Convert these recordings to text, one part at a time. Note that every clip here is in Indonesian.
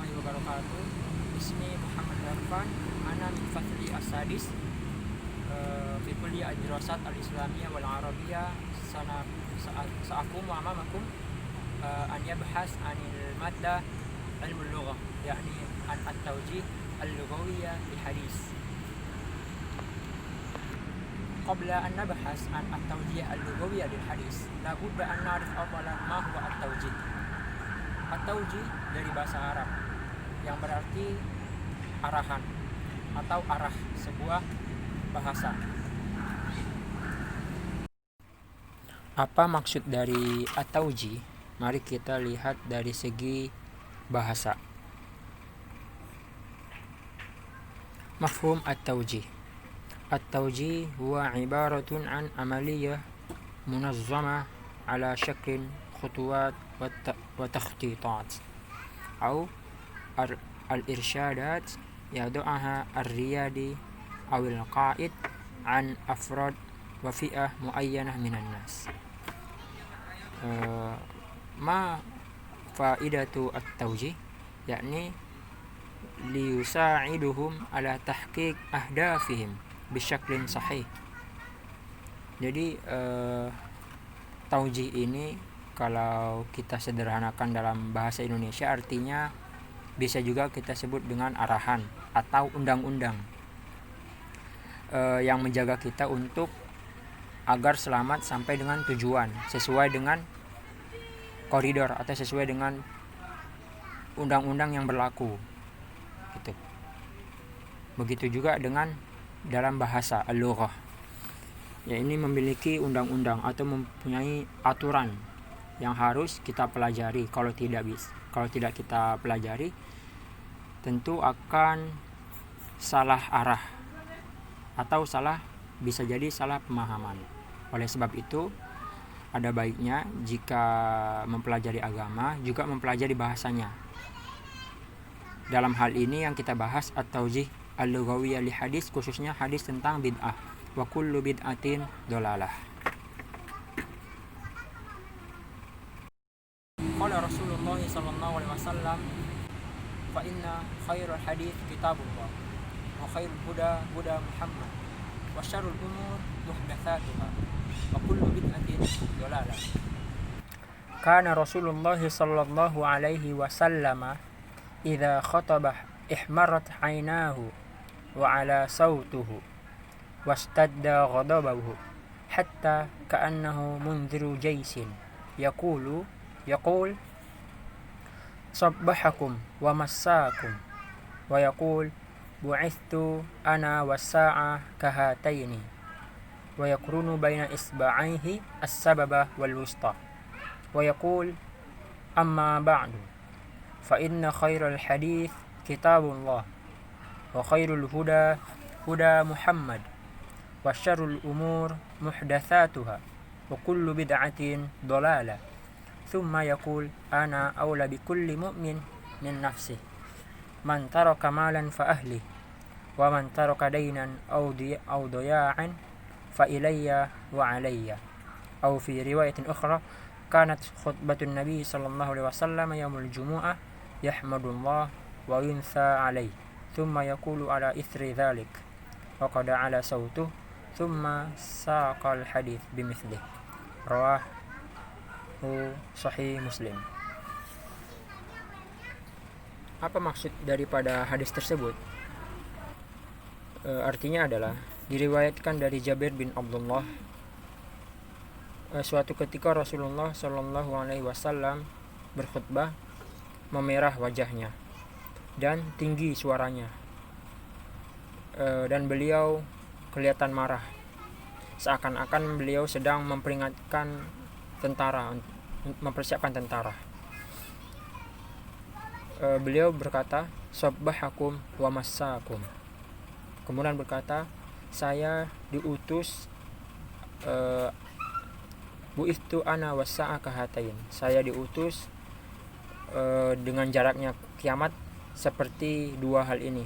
warahmatullahi wabarakatuh. Ismi Muhammad Darfan. Ana min fasli as-sadis fi kulliyah ad-dirasat al-islamiyah wal arabiyah. Sa'akum wa amamakum an yabhas anil maddah ilmu lughah, yakni an at-tawjih al-lughawiyah li hadis. قبل أن نبحث عن التوجيه اللغوي للحديث لابد أن نعرف أولا ما هو التوجيه. At-tawjih dari bahasa Arab yang berarti arahan atau arah sebuah bahasa. Apa maksud dari at-tawjih? Mari kita lihat dari segi bahasa. Mafhum at-tawjih. التوجيه هو عبارة عن عملية منظمة على شكل خطوات وتخطيطات أو الإرشادات يضعها الريادي أو القائد عن أفراد وفئة معينة من الناس. ما فائدة التوجيه؟ يعني ليساعدهم على تحقيق أهدافهم bisyaklin sahih. Jadi taujih ini kalau kita sederhanakan dalam bahasa Indonesia artinya bisa juga kita sebut dengan arahan atau undang-undang yang menjaga kita untuk agar selamat sampai dengan tujuan sesuai dengan koridor atau sesuai dengan undang-undang yang berlaku gitu. Begitu juga dengan dalam bahasa al-lughah, ya ini memiliki undang-undang atau mempunyai aturan yang harus kita pelajari. Kalau tidak kita pelajari, tentu akan salah arah atau bisa jadi salah pemahaman. Oleh sebab itu, ada baiknya jika mempelajari agama juga mempelajari bahasanya. Dalam hal ini yang kita bahas at-tawjih al-lughawiyah li hadis, khususnya hadis tentang bid'ah. Wa kullu bid'atin dolalah. Qala Rasulullah sallallahu alaihi wasallam, fa inna khairal hadits kitabullah wa khairul huda huda Muhammad wa syarrul umur muhdatsatuha wa kullu bid'atin dolalah. Kana Rasulullah sallallahu alaihi wasallam idza khatabah ihmarat 'ainahu وعلى صوته واشتد غضبه حتى كأنه منذر جيش يقول صبحكم ومساكم ويقول بعثت أنا والساعة كهاتين ويقرن بين إصبعيه السبابة والوسطى ويقول أما بعد فإن خير الحديث كتاب الله وخير الهدى هدى محمد وشر الأمور محدثاتها وكل بدعة ضلالة ثم يقول أنا أولى بكل مؤمن من نفسه من ترك مالا فأهله ومن ترك دينا أو ضياعا فإلي وعلي. أو في رواية أخرى كانت خطبة النبي صلى الله عليه وسلم يوم الجمعة يحمد الله وينثى عليه ثم يقول على إثر ذلك وقد على صوته ثم ساق الحديث بمثله رواه Sahih Muslim. Apa maksud daripada hadis tersebut? Artinya adalah diriwayatkan dari Jabir bin Abdullah, suatu ketika Rasulullah Shallallahu Alaihi Wasallam berkhutbah memerah wajahnya dan tinggi suaranya, dan beliau kelihatan marah, seakan-akan beliau sedang memperingatkan tentara, mempersiapkan tentara. Beliau berkata, sabbahakum wa massakum. Kemudian berkata, saya diutus, bu'ithtu ana wassa'a kahatain. Saya diutus dengan jaraknya kiamat seperti dua hal ini.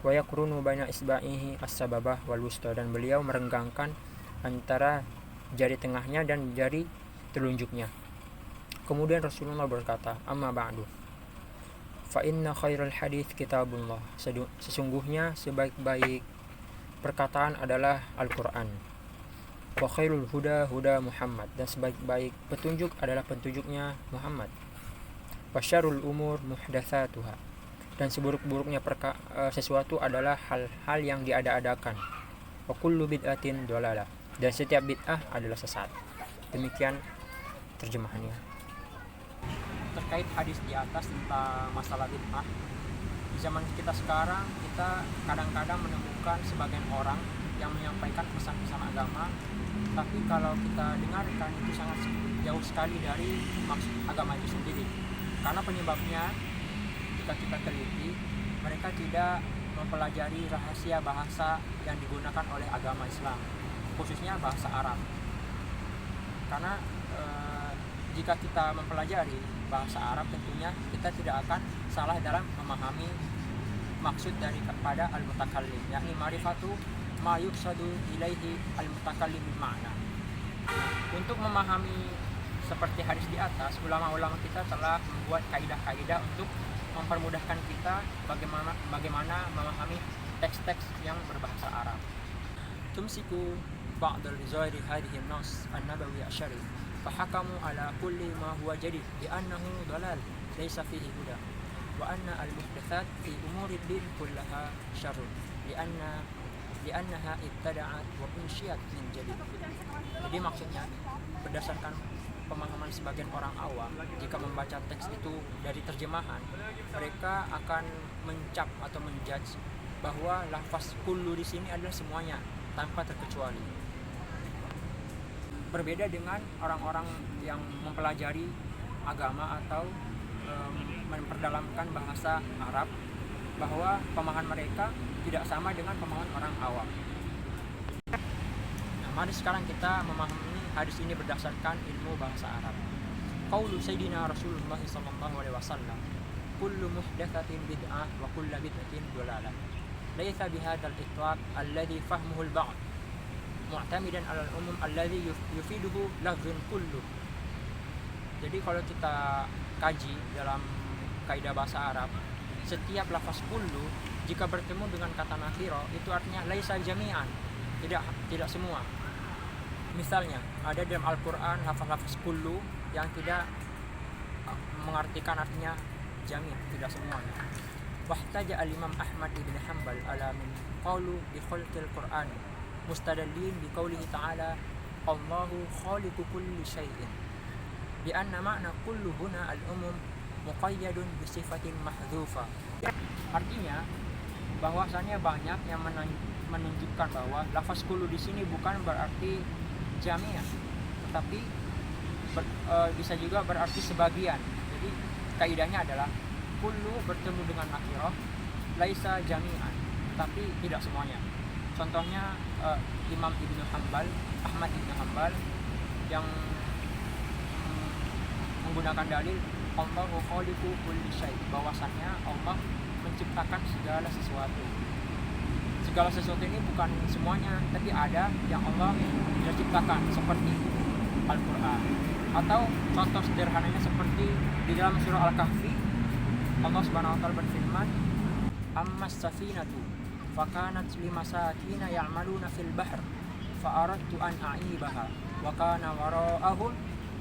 Wa yakrunu baina isba'ihi as-sababah wal wusta, dan beliau merenggangkan antara jari tengahnya dan jari telunjuknya. Kemudian Rasulullah berkata, amma ba'du Fa inna khairal hadits kitabullah. Sesungguhnya sebaik-baik perkataan adalah Al-Quran. Wa khairul huda huda Muhammad. Dan sebaik-baik petunjuk adalah petunjuknya Muhammad. Wa syarrul umur muhdatsatuha. Dan seburuk-buruknya sesuatu adalah hal-hal yang diada-adakan. Wa kullu bid'atin dhalalah. Dan setiap bid'ah adalah sesat. Demikian terjemahannya. Terkait hadis di atas tentang masalah bid'ah, di zaman kita sekarang kita kadang-kadang menemukan sebagian orang yang menyampaikan pesan-pesan agama, tapi kalau kita dengarkan itu sangat jauh sekali dari maksud agama itu sendiri. Karena penyebabnya jika kita teliti, mereka tidak mempelajari rahasia bahasa yang digunakan oleh agama Islam, khususnya bahasa Arab. Karena jika kita mempelajari bahasa Arab, tentunya kita tidak akan salah dalam memahami maksud daripada al-mutakallim, yakni ma'rifatu ma yuqsadu ilaihi al-mutakallim bil ma'na. Untuk memahami seperti hadis di atas, ulama-ulama kita telah membuat kaidah-kaidah untuk mempermudahkan kita bagaimana memahami teks-teks yang berbahasa Arab. Tumsiku ba'd al-rizari hadhihi an-nas an-nabawi asy-syarif فحكموا على كل ما هو جديد بأنه ضلال ليس فيه هدى وأن المحدثات في أمور الدين كلها شر لأنها ابتدعت وأنشئت من جديد. Jadi maksudnya berdasarkan pemahaman sebagian orang awam, jika membaca teks itu dari terjemahan, mereka akan mencap atau menjudge bahwa lafaz kullu di sini adalah semuanya tanpa terkecuali. Berbeda dengan orang-orang yang mempelajari agama atau memperdalamkan bahasa Arab, bahwa pemahaman mereka tidak sama dengan pemahaman orang awam. Nah, mari sekarang kita memahami hadis ini berdasarkan ilmu bahasa Arab. Qaulu Sayyidina Rasulullah sallallahu alaihi wasallam, kullu muhdatsatin bid'ah wa kullu bid'atin dhalalah. Laisa bihadzal itlaq alladhi fahmuhu al-ba'd mu'tamidan 'ala al-umum alladhi yufiduhu lafzun kullu. Jadi kalau kita kaji dalam kaidah bahasa Arab, setiap lafaz kullu jika bertemu dengan kata nakira itu artinya laisa jami'an, tidak semua. Misalnya ada dalam Al-Qur'an lafaz kullu yang tidak mengartikan artinya jami', tidak semuanya. Wahtaja al-Imam Ahmad ibn Hanbal ala min qalu bi khalqil Qur'an mustadallin bi qoulihi ta'ala Allahu khaliqu kulli syai'in bi anna ma'na kullu huna al-umum muqayyadun bi sifatin mahdhufa. Artinya bahwasanya banyak yang menunjukkan bahwa lafaz kullu di sini bukan berarti jami'ah, tetapi bisa juga berarti sebagian. Jadi kaidahnya adalah kullu bertemu dengan nakirah laisa jami'an, tapi tidak semuanya. Contohnya Imam Ibnu Hanbal, Ahmad Ibnu Hanbal yang menggunakan dalil Allahu khaliqu kulli syai', bahwasannya Allah menciptakan segala sesuatu. Segala sesuatu ini bukan semuanya, tapi ada yang Allah sudah ciptakan seperti Al-Qur'an. Atau contoh sederhananya seperti di dalam surah Al-Kahfi, Allah Subhanahu wa taala berfirman, "Ammas safinatu fakanat limasakina ya'maluna fil bahr fa aradtu an a'ibaha wa kana wara'ahum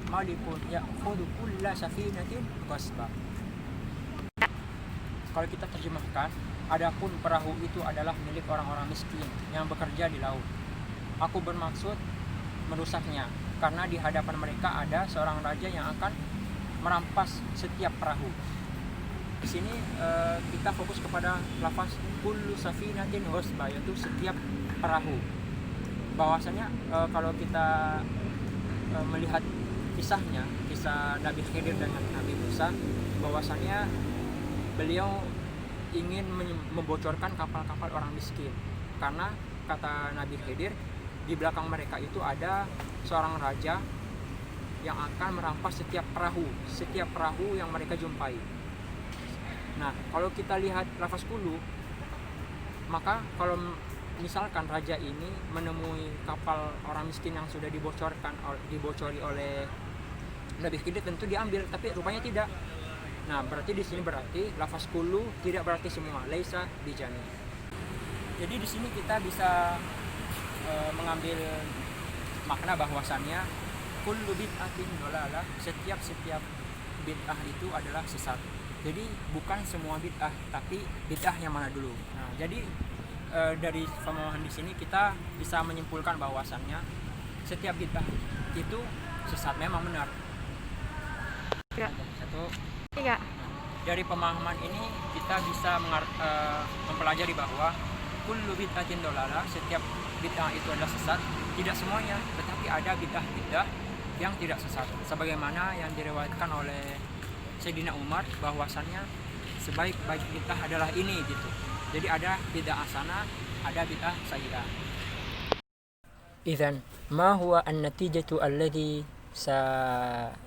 malikun ya'khudhu kulla safinatin ghasba." Kalau kita terjemahkan, adapun perahu itu adalah milik orang-orang miskin yang bekerja di laut. Aku bermaksud merusaknya, karena di hadapan mereka ada seorang raja yang akan merampas setiap perahu. Di sini kita fokus kepada lafaz kullu safinatin ghasba, yaitu setiap perahu. Bahwasanya kalau kita melihat kisah Nabi Khidir dengan Nabi Musa, bahwasanya beliau ingin membocorkan kapal-kapal orang miskin, karena kata Nabi Khidir di belakang mereka itu ada seorang raja yang akan merampas setiap perahu yang mereka jumpai. Nah, kalau kita lihat lafaz kullu, maka kalau misalkan raja ini menemui kapal orang miskin yang sudah dibocori oleh Nabi Khidir, tentu diambil, tapi rupanya tidak. Nah, berarti di sini berarti lafaz kullu tidak berarti semua, laisa bijami. Jadi di sini kita bisa mengambil makna bahwasannya kullu bid'atin dolalah, setiap bid'ah itu adalah sesat. Jadi bukan semua bid'ah, tapi bid'ah yang mana dulu. Nah, jadi dari pemahaman di sini kita bisa menyimpulkan bahwasannya setiap bid'ah itu sesat, memang benar. Satu. Iya. Dari pemahaman ini kita bisa mempelajari bahwa kullu bid'atin dolalah, setiap bid'ah itu adalah sesat. Tidak semuanya, tetapi ada bid'ah yang tidak sesat. Sebagaimana yang diriwayatkan oleh Sayyidina Umar bahwasannya sebaik-baik bid'ah adalah ini gitu. Jadi ada bid'ah hasanah, ada bid'ah sayyi'ah. Idzan ma huwa an-natijatu alladhi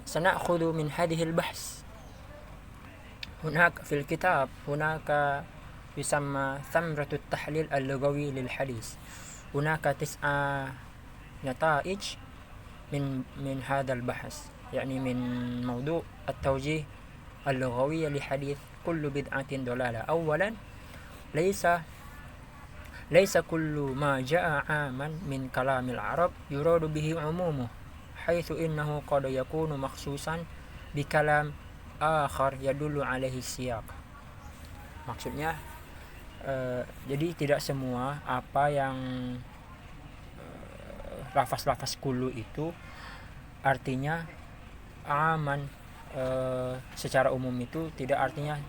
sana'khudhu min hadhihi al-bahs? هناك في الكتاب هناك يسمى ثمرة التحليل اللغوي للحديث. هناك 9 نتائج من هذا البحث، يعني من موضوع التوجيه اللغوي لحديث كل بدعة ضلالة. أولا، ليس كل ما جاء عاما من كلام العرب يراد به عمومه، حيث إنه قد يكون مخصوصا بكلام آخر يدل عليه السياق. Maksudnya jadi tidak semua apa yang lafaz-lafaz kullu itu artinya aman, secara umum itu tidak artinya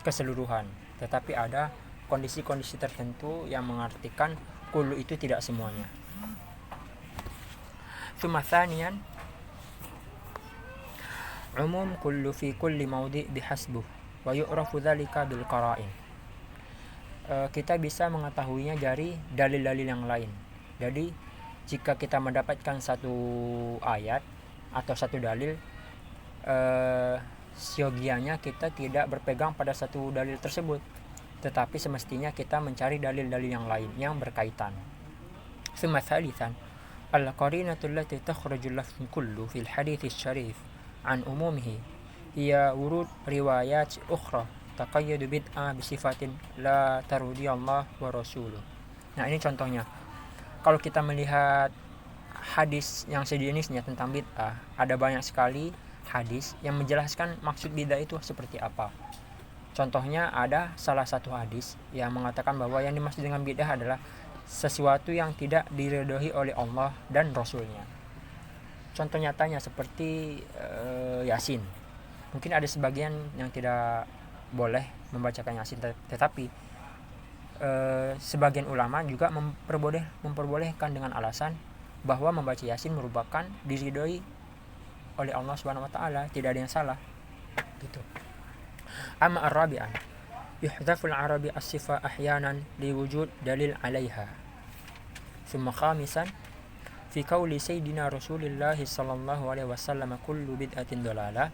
keseluruhan, tetapi ada kondisi-kondisi tertentu yang mengartikan kullu itu tidak semuanya. Tsumma tsaniyan umum kullu fi kulli mawdi' bihasbuh wa yu'rafu dzalika bil qara'in. Kita bisa mengetahuinya dari dalil-dalil yang lain. Jadi jika kita mendapatkan satu ayat atau satu dalil, siogianya kita tidak berpegang pada satu dalil tersebut, tetapi semestinya kita mencari dalil-dalil yang lain yang berkaitan. Tsumma tsalitsan al-qarinatu allati takhraju lafdh kullu fil hadits syarif an umumihi hiya wurud riwayat ukhra taqayyadu bid'ah bisifatin la tarudi Allah wa rasuluh. Nah, ini contohnya. Kalau kita melihat hadis yang sejenisnya tentang bid'ah, ada banyak sekali hadis yang menjelaskan maksud bid'ah itu seperti apa. Contohnya ada salah satu hadis yang mengatakan bahwa yang dimaksud dengan bid'ah adalah sesuatu yang tidak diridhoi oleh Allah dan Rasulnya. Contoh nyatanya seperti Yasin. Mungkin ada sebagian yang tidak boleh membacakan Yasin, tetapi sebagian ulama juga memperbolehkan dengan alasan bahwa membaca Yasin merupakan diridhoi oleh Allah Subhanahu wa taala, tidak ada yang salah. Gitu. Amma ar-rabi'ah yuhdhafu al-arabi as-sifa ahyanan liwujud dalil 'alaiha. Tsumma khamisan fi qauli sayyidina Rasulillah sallallahu alaihi wasallam kullu bid'atin dalalah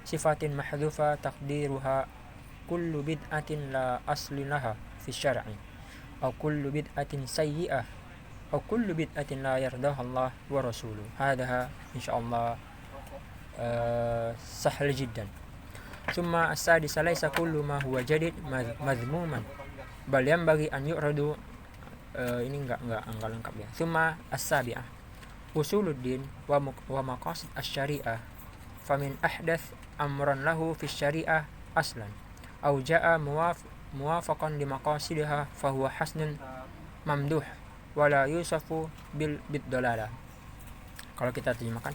sifatin mahdhufa taqdiruha kullu bid'atin la asli laha fi syar'i aw kullu bid'atin sayyi'ah aw kullu bid'atin la yardaha Allah wa rasuluh. Hadha insyaallah sahl jiddan. Thumma as-sadis laysa kullu ma huwa jadid madhmuman bal yanbaghi an yu'radu. Ini enggak lengkap ya. Thumma as-sabi'ah usuluddin wa maqasid asy-syari'ah famin ahdath amran lahu fi syari'ah aslan aw jaa muwafaqan li maqasidiha fahuwa hasnun mamduh wala yusafu bil bidalalah. Kalau kita terjemahkan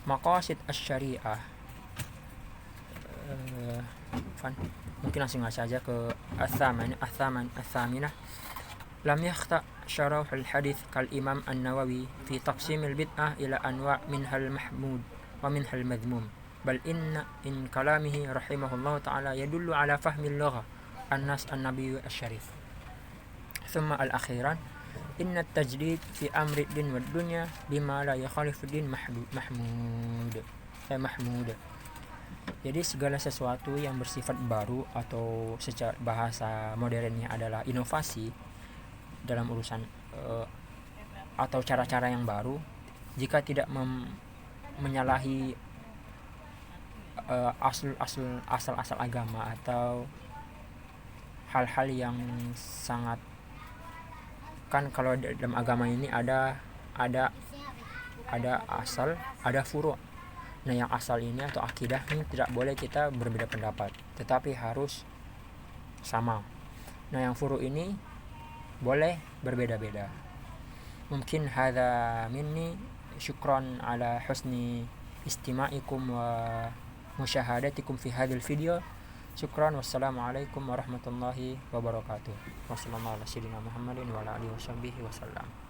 maqasid asy-syari'ah, mungkin langsung saja ke الثامنة لم يخطأ شرح الحديث كالإمام النووي في تقسيم البدعة إلى أنواع منها المحمود ومنها المذموم، بل إن كلامه رحمه الله تعالى يدل على فهم اللغة النص النبي الشريف. ثم الأخيرا إن التجديد في أمر الدين والدنيا بما لا يخالف الدين محمود. Jadi segala sesuatu yang bersifat baru atau secara bahasa modernnya adalah inovasi dalam urusan atau cara-cara yang baru, jika tidak menyalahi asal-asal agama atau hal-hal yang sangat, kan kalau dalam agama ini ada asal, ada furu'. Nah, yang asal ini atau akidah ini tidak boleh kita berbeda pendapat, tetapi harus sama. Nah, yang furu' ini boleh berbeda-beda. Mungkin hadza minni, syukran ala husni istima'ikum wa musyahadatikum fi hadzal video. Syukran, wassalamualaikum warahmatullahi wabarakatuh. Wassalamualaikum warahmatullahi wabarakatuh.